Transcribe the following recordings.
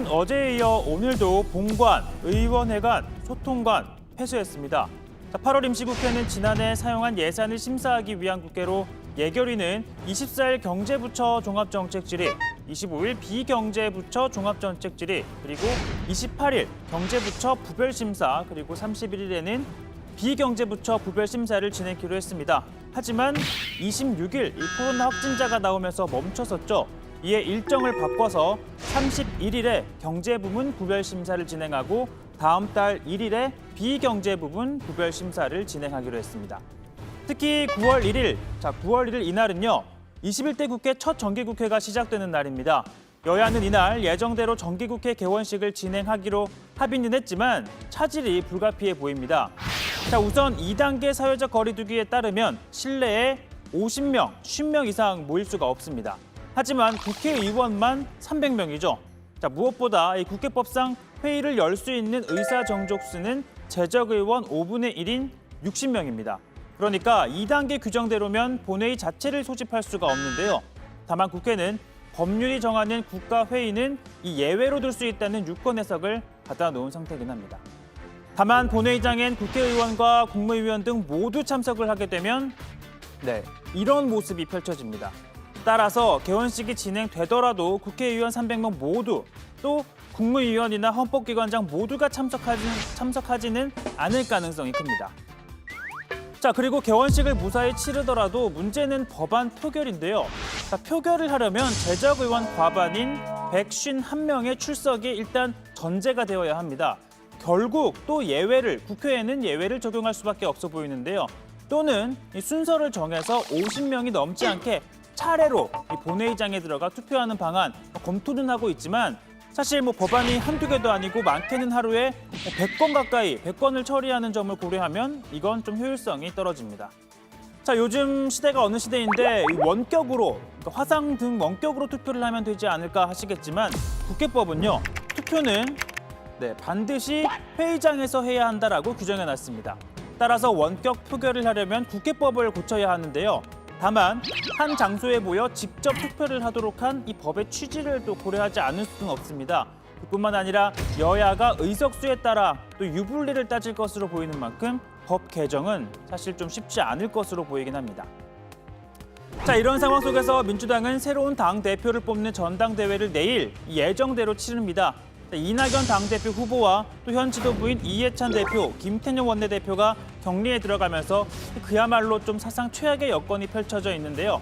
어제에 이어 오늘도 본관, 의원회관, 소통관 폐쇄했습니다. 8월 임시국회는 지난해 사용한 예산을 심사하기 위한 국회로 예결위는 24일 경제부처 종합정책질의, 25일 비경제부처 종합정책질의, 그리고 28일 경제부처 부별심사, 그리고 31일에는 비경제부처 부별심사를 진행키로 했습니다. 하지만 26일 코로나 확진자가 나오면서 멈춰섰죠. 이에 일정을 바꿔서 31일에 경제부문 부별심사를 진행하고 다음 달 1일에 비경제부문 부별심사를 진행하기로 했습니다. 특히 9월 1일 이날은요. 21대 국회 첫 정기국회가 시작되는 날입니다. 여야는 이날 예정대로 정기국회 개원식을 진행하기로 합의는 했지만 차질이 불가피해 보입니다. 자, 우선 2단계 사회적 거리두기에 따르면 실내에 50명, 50명 이상 모일 수가 없습니다. 하지만 국회의원만 300명이죠. 자, 무엇보다 이 국회법상 회의를 열 수 있는 의사 정족수는 재적의원 5분의 1인 60명입니다. 그러니까 2단계 규정대로면 본회의 자체를 소집할 수가 없는데요. 다만 국회는 법률이 정하는 국가회의는 이 예외로 둘 수 있다는 유권 해석을 받아놓은 상태이긴 합니다. 다만 본회의장엔 국회의원과 국무위원 등 모두 참석을 하게 되면 이런 모습이 펼쳐집니다. 따라서 개원식이 진행되더라도 국회의원 300명 모두 또 국무위원이나 헌법기관장 모두가 참석하지는 않을 가능성이 큽니다. 자, 그리고 개원식을 무사히 치르더라도 문제는 법안 표결인데요. 자, 표결을 하려면 재적의원 과반인 151명의 출석이 일단 전제가 되어야 합니다. 결국 또 국회에는 예외를 적용할 수밖에 없어 보이는데요. 또는 이 순서를 정해서 50명이 넘지 않게 차례로 이 본회의장에 들어가 투표하는 방안 검토는 하고 있지만 사실 법안이 한두 개도 아니고 많게는 하루에 100건 가까이 100건을 처리하는 점을 고려하면 이건 좀 효율성이 떨어집니다. 자, 요즘 시대가 어느 시대인데 원격으로 화상 등 원격으로 투표를 하면 되지 않을까 하시겠지만 국회법은요. 투표는 반드시 회의장에서 해야 한다라고 규정해놨습니다. 따라서 원격 표결을 하려면 국회법을 고쳐야 하는데요. 다만 한 장소에 모여 직접 투표를 하도록 한 이 법의 취지를 또 고려하지 않을 수는 없습니다. 그뿐만 아니라 여야가 의석수에 따라 또 유불리를 따질 것으로 보이는 만큼 법 개정은 사실 좀 쉽지 않을 것으로 보이긴 합니다. 자, 이런 상황 속에서 민주당은 새로운 당대표를 뽑는 전당대회를 내일 예정대로 치릅니다. 이낙연 당대표 후보와 또 현 지도부인 이해찬 대표, 김태년 원내대표가 격리에 들어가면서 그야말로 좀 사상 최악의 여건이 펼쳐져 있는데요.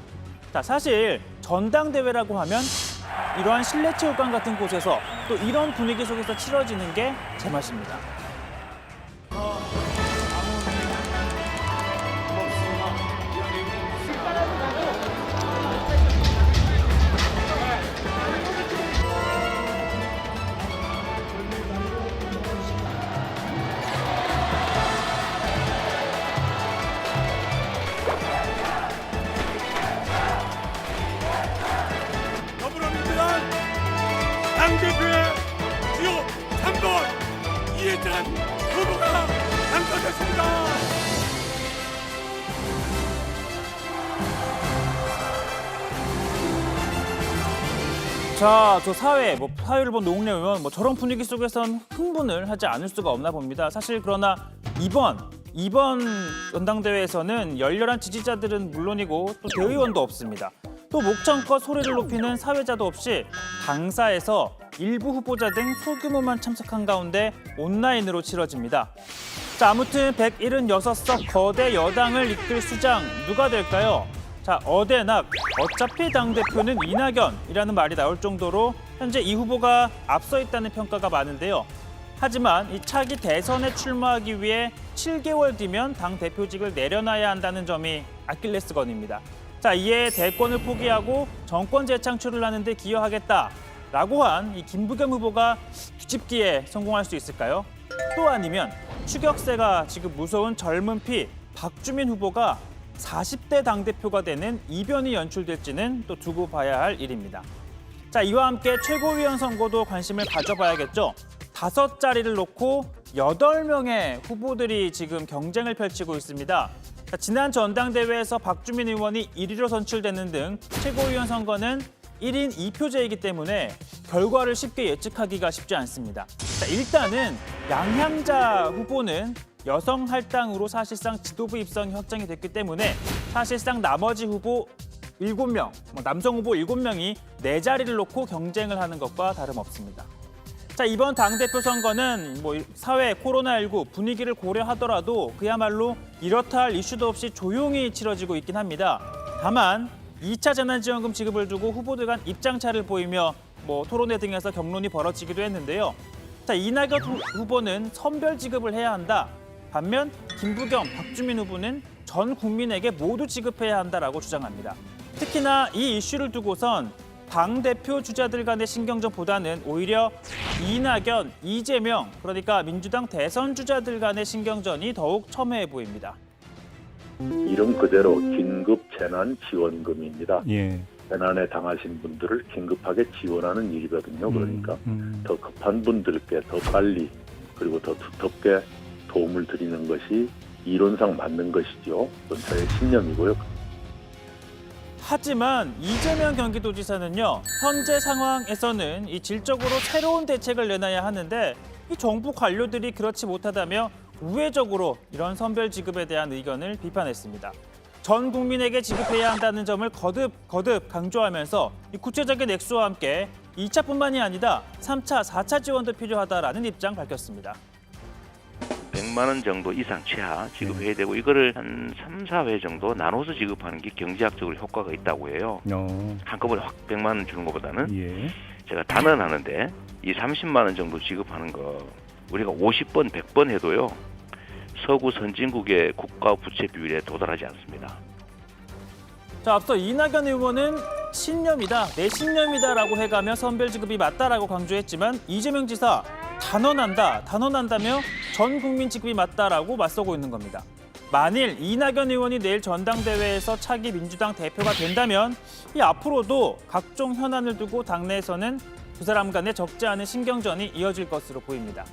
자, 사실 전당대회라고 하면 이러한 실내체육관 같은 곳에서 또 이런 분위기 속에서 치러지는 게 제맛입니다. 당대표의 주요 3번 이해찬 후보가 당선됐습니다. 자, 저 사회를 본 노웅래 의원 저런 분위기 속에선 흥분을 하지 않을 수가 없나 봅니다. 사실 그러나 이번 전당대회에서는 열렬한 지지자들은 물론이고 또 대의원도 없습니다. 또 목청껏 소리를 높이는 사회자도 없이 당사에서 일부 후보자 등 소규모만 참석한 가운데 온라인으로 치러집니다. 자, 아무튼 176석 거대 여당을 이끌 수장 누가 될까요? 자, 어대낙 어차피 당대표는 이낙연이라는 말이 나올 정도로 현재 이 후보가 앞서 있다는 평가가 많은데요. 하지만 이 차기 대선에 출마하기 위해 7개월 뒤면 당대표직을 내려놔야 한다는 점이 아킬레스건입니다. 자, 이에 대권을 포기하고 정권 재창출을 하는 데 기여하겠다라고 한 이 김부겸 후보가 뒤집기에 성공할 수 있을까요? 또 아니면 추격세가 지금 무서운 젊은 피 박주민 후보가 40대 당대표가 되는 이변이 연출될지는 또 두고 봐야 할 일입니다. 자, 이와 함께 최고위원 선거도 관심을 가져봐야겠죠. 5자리를 놓고 8명의 후보들이 지금 경쟁을 펼치고 있습니다. 지난 전당대회에서 박주민 의원이 1위로 선출되는 등 최고위원 선거는 1인 2표제이기 때문에 결과를 쉽게 예측하기가 쉽지 않습니다. 자, 일단은 양향자 후보는 여성 할당으로 사실상 지도부 입성이 확정이 됐기 때문에 사실상 나머지 후보 7명, 남성 후보 7명이 네 자리를 놓고 경쟁을 하는 것과 다름없습니다. 자, 이번 당대표 선거는 사회 코로나19 분위기를 고려하더라도 그야말로 이렇다 할 이슈도 없이 조용히 치러지고 있긴 합니다. 다만 2차 재난지원금 지급을 두고 후보들 간 입장차를 보이며 토론회 등에서 격론이 벌어지기도 했는데요. 자, 이낙연 후보는 선별 지급을 해야 한다. 반면 김부겸, 박주민 후보는 전 국민에게 모두 지급해야 한다라고 주장합니다. 특히나 이 이슈를 두고선 당대표 주자들 간의 신경전보다는 오히려 이낙연, 이재명, 그러니까 민주당 대선 주자들 간의 신경전이 더욱 첨예해 보입니다. 이름 그대로 긴급 재난 지원금입니다. 예. 재난에 당하신 분들을 긴급하게 지원하는 일이거든요. 그러니까 더 급한 분들께 더 빨리 그리고 더 두텁게 도움을 드리는 것이 이론상 맞는 것이죠. 그건 저의 신념이고요. 하지만 이재명 경기도지사는요, 현재 상황에서는 이 질적으로 새로운 대책을 내놔야 하는데 이 정부 관료들이 그렇지 못하다며 우회적으로 이런 선별 지급에 대한 의견을 비판했습니다. 전 국민에게 지급해야 한다는 점을 거듭 강조하면서 이 구체적인 액수와 함께 2차뿐만이 아니다 3차, 4차 지원도 필요하다라는 입장 밝혔습니다. 100만 원 정도 이상 최하 지급해야 되고 이거를 한 3, 4회 정도 나눠서 지급하는 게 경제학적으로 효과가 있다고 해요. 한꺼번에 확 100만 원 주는 것보다는. 예. 제가 단언하는데 이 30만 원 정도 지급하는 거 우리가 50번, 100번 해도요. 서구 선진국의 국가 부채 비율에 도달하지 않습니다. 자, 앞서 이낙연 의원은 신념이다, 내 신념이다라고 해가며 선별 지급이 맞다라고 강조했지만 이재명 지사 단언한다며 전 국민 지급이 맞다라고 맞서고 있는 겁니다. 만일 이낙연 의원이 내일 전당대회에서 차기 민주당 대표가 된다면 이 앞으로도 각종 현안을 두고 당내에서는 두 사람 간의 적지 않은 신경전이 이어질 것으로 보입니다.